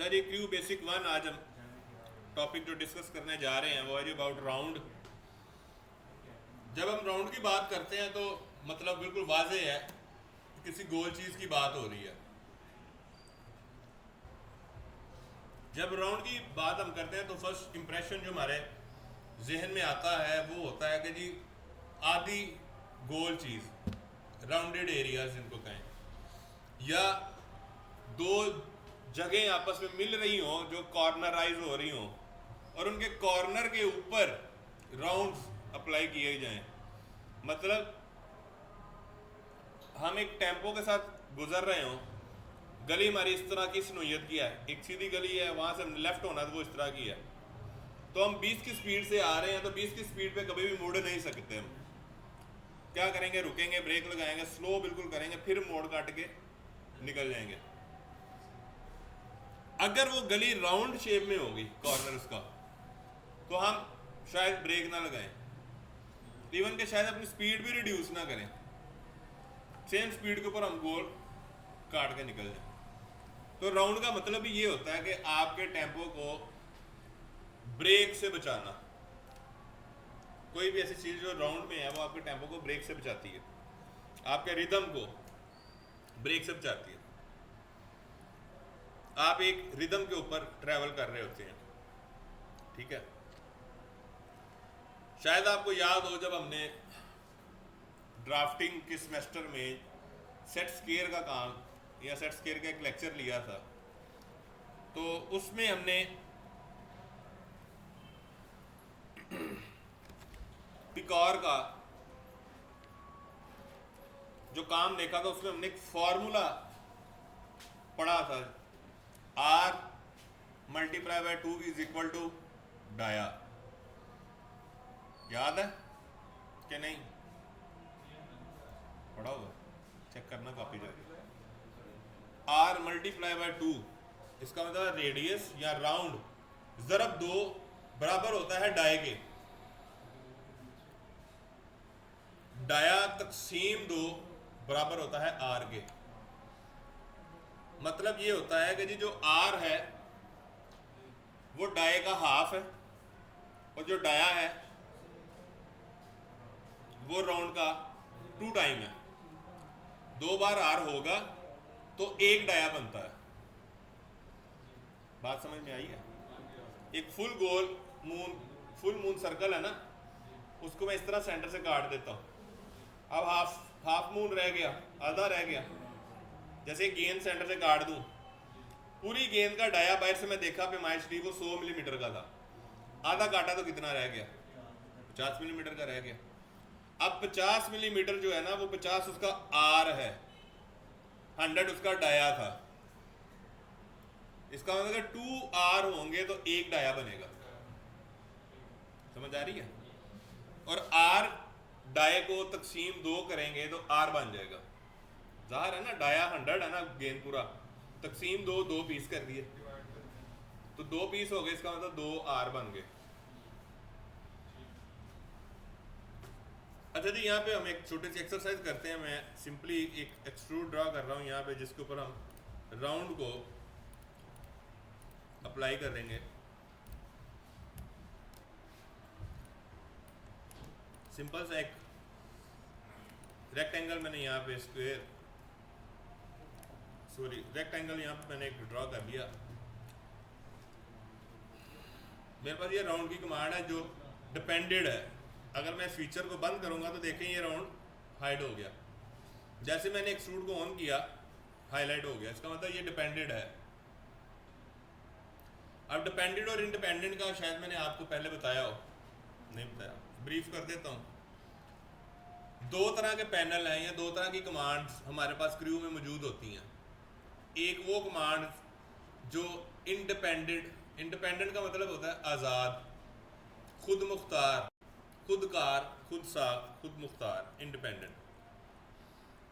अच्छा जी, crew basic one. आज हम टॉपिक जो डिस्कस करने जा रहे हैं वो है जी अबाउट राउंड। जब हम राउंड की बात करते हैं तो मतलब बिल्कुल वाजे है कि किसी गोल चीज़ की बात हो रही है। जब राउंड की बात हम करते हैं तो फर्स्ट इंप्रेशन जो हमारे जहन में आता है वो होता है कि जी आधी गोल चीज़, राउंडेड एरियाज इनको कहें, या दो जगह आपस में मिल रही हों जो कॉर्नराइज हो रही हों और उनके कॉर्नर के ऊपर राउंड्स अप्लाई किए जाएं। मतलब हम एक टेम्पो के साथ गुजर रहे हों, गली हमारी इस तरह की सनूयत की है, एक सीधी गली है, वहां से लेफ्ट होना तो वो इस तरह की है, तो हम 20 की स्पीड से आ रहे हैं तो 20 की स्पीड पे कभी भी मुड़ नहीं सकते। हम क्या करेंगे? रुकेंगे, ब्रेक लगाएंगे, स्लो बिल्कुल करेंगे, फिर मोड़ काट के निकल जाएंगे। अगर वो गली राउंड शेप में होगी कॉर्नर उसका, तो हम शायद ब्रेक ना लगाएं, इवन के शायद अपनी स्पीड भी रिड्यूस ना करें, सेम स्पीड के ऊपर हम गोल काट के निकल जाएं। तो राउंड का मतलब ये होता है कि आपके टेम्पो को ब्रेक से बचाना। कोई भी ऐसी चीज जो राउंड में है वो आपके टेम्पो को ब्रेक से बचाती है, आपके रिदम को ब्रेक से बचाती है। आप एक रिदम के ऊपर ट्रैवल कर रहे होते हैं, ठीक है। शायद आपको याद हो जब हमने ड्राफ्टिंग के सेमेस्टर में सेट स्केयर का काम या सेट स्केयर का एक लेक्चर लिया था, तो उसमें हमने पिकॉर का जो काम देखा था उसमें हमने एक फॉर्मूला पढ़ा था, R multiply by 2 is equal to dia. याद है कि नहीं? पढ़ा होगा, चेक करना कॉपी जाके। आर मल्टीप्लाई बाय 2 इसका मतलब रेडियस या राउंड जरब 2 बराबर होता है डाय के, डाया तकसीम 2 बराबर होता है आर के। मतलब ये होता है कि जी जो आर है वो डाय का हाफ है और जो डाया है वो राउंड का 2 टाइम है। 2 बार आर होगा तो एक डाया बनता है। बात समझ में आई है? एक फुल गोल मून, फुल मून सर्कल है ना, उसको मैं इस तरह सेंटर से काट देता हूं। अब हाफ मून रह गया, आधा रह गया। जैसे गेंद सेंटर से काट दूं, पूरी गेंद का डाया बाहर से मैं देखा पैमाइश ली, वो 100 मिलीमीटर का था। आधा काटा तो कितना रह गया? 50 मिलीमीटर का रह गया। अब 50 मिलीमीटर जो है ना, वो 50 उसका आर है, 100 उसका डाया था। इसका मतलब अगर 2 आर होंगे तो एक डाया बनेगा। समझ आ रही है? और आर डाय को तकसीम 2 करेंगे तो आर बन जाएगा। जाहिर है ना, डाया 100 है ना, गेंद पूरा तकसीम 2, 2 पीस कर दिए तो 2 पीस हो गए, इसका मतलब 2 आर बन गए। अच्छा जी, यहाँ पे हम एक छोटी सी एक्सरसाइज करते हैं। मैं सिंपली एक एक्सट्रूड ड्रा कर रहा हूँ यहाँ पे, जिसके ऊपर हम राउंड को अप्लाई कर देंगे। सिंपल सा एक रेक्टेंगल मैंने यहाँ पे स्क्वायर, सॉरी रेक्टेंगल यहाँ पे मैंने एक ड्रॉ कर लिया। मेरे पास ये राउंड की कमांड है जो डिपेंडेड है। अगर मैं इस फीचर को बंद करूंगा तो देखें ये राउंड हाइड हो गया। जैसे मैंने एक्सट्रूड को ऑन किया, हाईलाइट हो गया। इसका मतलब ये डिपेंडेड है। अब डिपेंडेड और इंडिपेंडेंट का शायद मैंने आपको पहले बताया हो, नहीं बताया, ब्रीफ कर देता हूँ। 2 तरह के पैनल हैं या 2 तरह की कमांड्स हमारे पास क्रू में मौजूद होती हैं। एक वो कमांड जो इंडिपेंडेंट का मतलब होता है आज़ाद, खुद मुख्तार, खुदकार, खुद साख, खुद मुख्तार, इंडिपेंडेंट,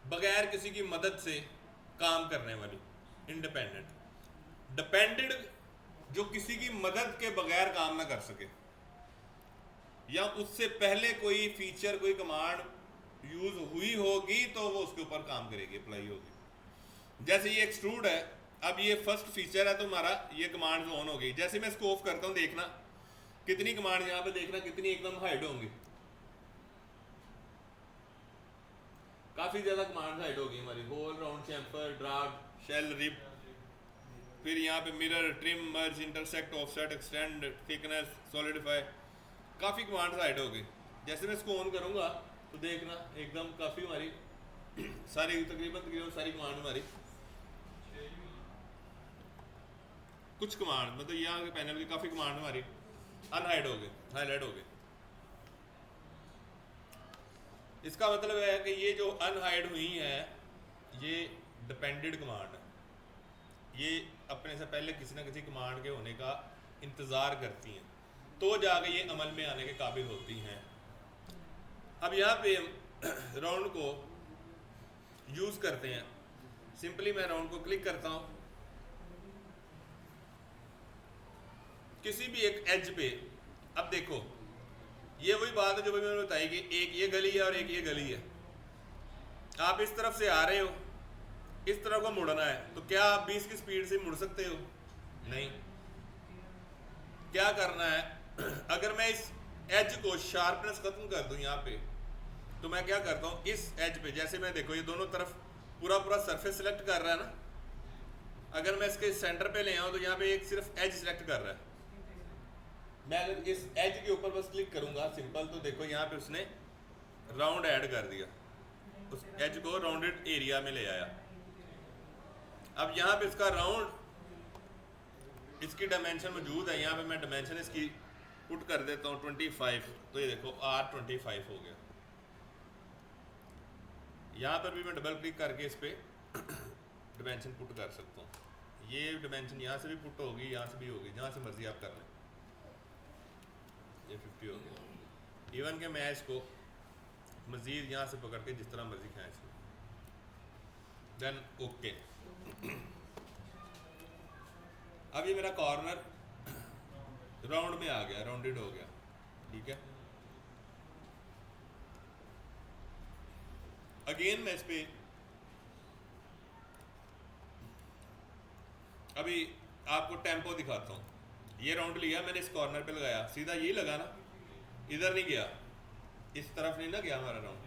बगैर किसी की मदद से काम करने वाली इंडिपेंडेंट। डिपेंडेड जो किसी की मदद के बगैर काम ना कर सके, या उससे पहले कोई फीचर, कोई कमांड यूज हुई होगी तो वो उसके ऊपर काम करेगी, अप्लाई होगी। जैसे ये एक्सट्रूड है, अब ये फर्स्ट फीचर है तो हमारा ये कमांड ऑन हो गई। जैसे मैं इसको ऑफ करता हूँ, देखना कितनी कमांड यहाँ पे, देखना कितनी एकदम हाइड होंगी, काफी ज्यादा कमांड हाइड होगी हमारी। Hole, round, chamfer, draft, shell, rib, फिर यहाँ पे mirror, trim, merge, intersect, offset, extend, thickness, solidify, काफी कमांड हाइड हो गई। जैसे मैं इसको ऑन करूंगा तो देखना एकदम काफी हमारी सारी तकरीबन सारी कमांड हमारी, कुछ कमांड मतलब यहाँ के पैनल की काफी कमांड हमारी अनहाइड हो गए, हाईलाइट हो गए। इसका मतलब है कि ये जो अनहाइड हुई है ये डिपेंडेड कमांड है, ये अपने से पहले किसी ना किसी कमांड के होने का इंतज़ार करती हैं तो जाके ये अमल में आने के काबिल होती हैं। अब यहाँ पे हम राउंड को यूज़ करते हैं। सिंपली मैं राउंड को क्लिक करता हूँ किसी भी एक एज पे। अब देखो ये वही बात है जो मैंने बताई कि एक ये गली है और एक ये गली है। आप इस तरफ से आ रहे हो, इस तरफ को मुड़ना है तो क्या आप 20 की स्पीड से मुड़ सकते हो? नहीं। क्या करना है, अगर मैं इस एज को शार्पनेस खत्म कर दूं यहाँ पे, तो मैं क्या करता हूँ इस एज पे, जैसे मैं देखो ये दोनों तरफ पूरा पूरा सरफेस सिलेक्ट कर रहा है ना, अगर मैं इसके सेंटर पे ले आऊँ तो यहाँ पे एक सिर्फ एज सिलेक्ट कर रहा है। मैं अगर इस एज के ऊपर बस क्लिक करूंगा सिंपल, तो देखो यहाँ पे उसने राउंड ऐड कर दिया, उस एज को राउंडेड एरिया में ले आया। अब यहाँ पे इसका राउंड, इसकी डायमेंशन मौजूद है, यहाँ पे मैं डायमेंशन इसकी पुट कर देता हूँ 25, तो ये देखो R25 हो गया। यहाँ पर भी मैं डबल क्लिक करके इस पर डायमेंशन पुट कर सकता हूँ। ये डायमेंशन यहाँ से भी पुट होगी, यहाँ से भी होगी, जहाँ से मर्जी आप कर लें। ये 50 हो गया। इवन के मैं इसको मज़ीद यहाँ से पकड़ के जिस तरह मर्जी खाएँ इसको, देन ओके। अब ये मेरा कॉर्नर राउंड में आ गया, राउंडेड हो गया, ठीक है। अगेन मैं इस पे अभी आपको टेम्पो दिखाता हूँ। ये राउंड लिया मैंने, इस कॉर्नर पे लगाया, सीधा ये लगा ना, इधर नहीं गया, इस तरफ नहीं ना गया हमारा राउंड।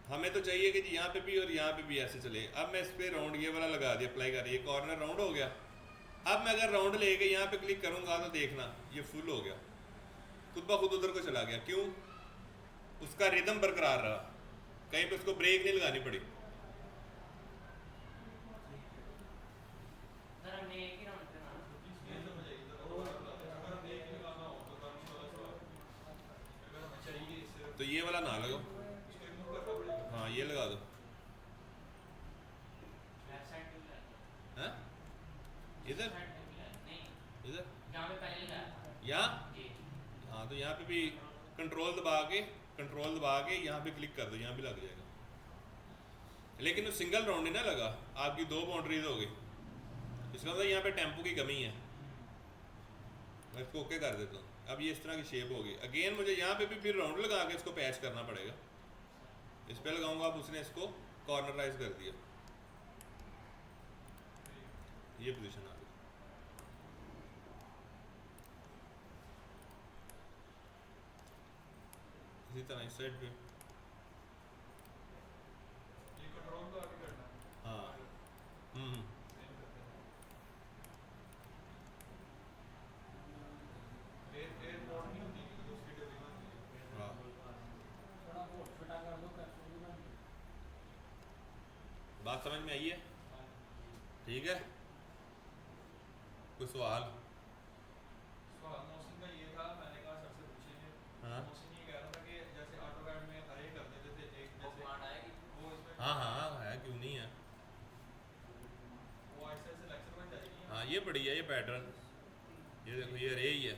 हमें तो चाहिए कि जी यहाँ पे भी और यहाँ पे भी ऐसे चले। अब मैं इस पे राउंड ये वाला लगा दिया, अप्लाई कर, ये कॉर्नर राउंड हो गया। अब मैं अगर राउंड लेके यहाँ पे क्लिक करूंगा तो देखना ये फुल हो गया, खुद ब खुद उधर को चला गया। क्यों? उसका रिदम बरकरार रहा, कहीं पे उसको ब्रेक नहीं लगानी पड़ी। तो ये वाला ना लगाओ, हाँ ये लगा दो। हाँ इधर इधर यहाँ, हाँ तो यहाँ पे भी कंट्रोल दबा के यहाँ पे क्लिक कर दो, यहाँ भी लग जाएगा। लेकिन वो सिंगल राउंड नहीं ना लगा, आपकी 2 बाउंड्रीज हो गई। इसका मतलब यहाँ पे टेम्पो की कमी है। मैं इसको ओके कर देता हूँ। अब ये इस तरह की शेप होगी। अगेन मुझे यहाँ पे भी फिर राउंड लगा के इसको पैच करना पड़ेगा। इस पे लगाऊंगा, अब उसने इसको कॉर्नराइज कर दिया, ये पोजीशन आ गई। इसी तरह इस साइड पे हाँ बात समझ में आई है? ठीक है, कोई सवाल? मोहसिन का ये था, मैंने कहा सर से पूछेंगे। हाँ मोहसिन ये कह रहा था कि जैसे ऑटोकैड में अरे कर देते थे एक जैसे वो इसमें हाँ है, क्यों नहीं है। वो ऐसे ऐसे लेक्चर बन जाएगी। हाँ ये बढ़िया, ये पैटर्न, ये देखो ये अरे ही है।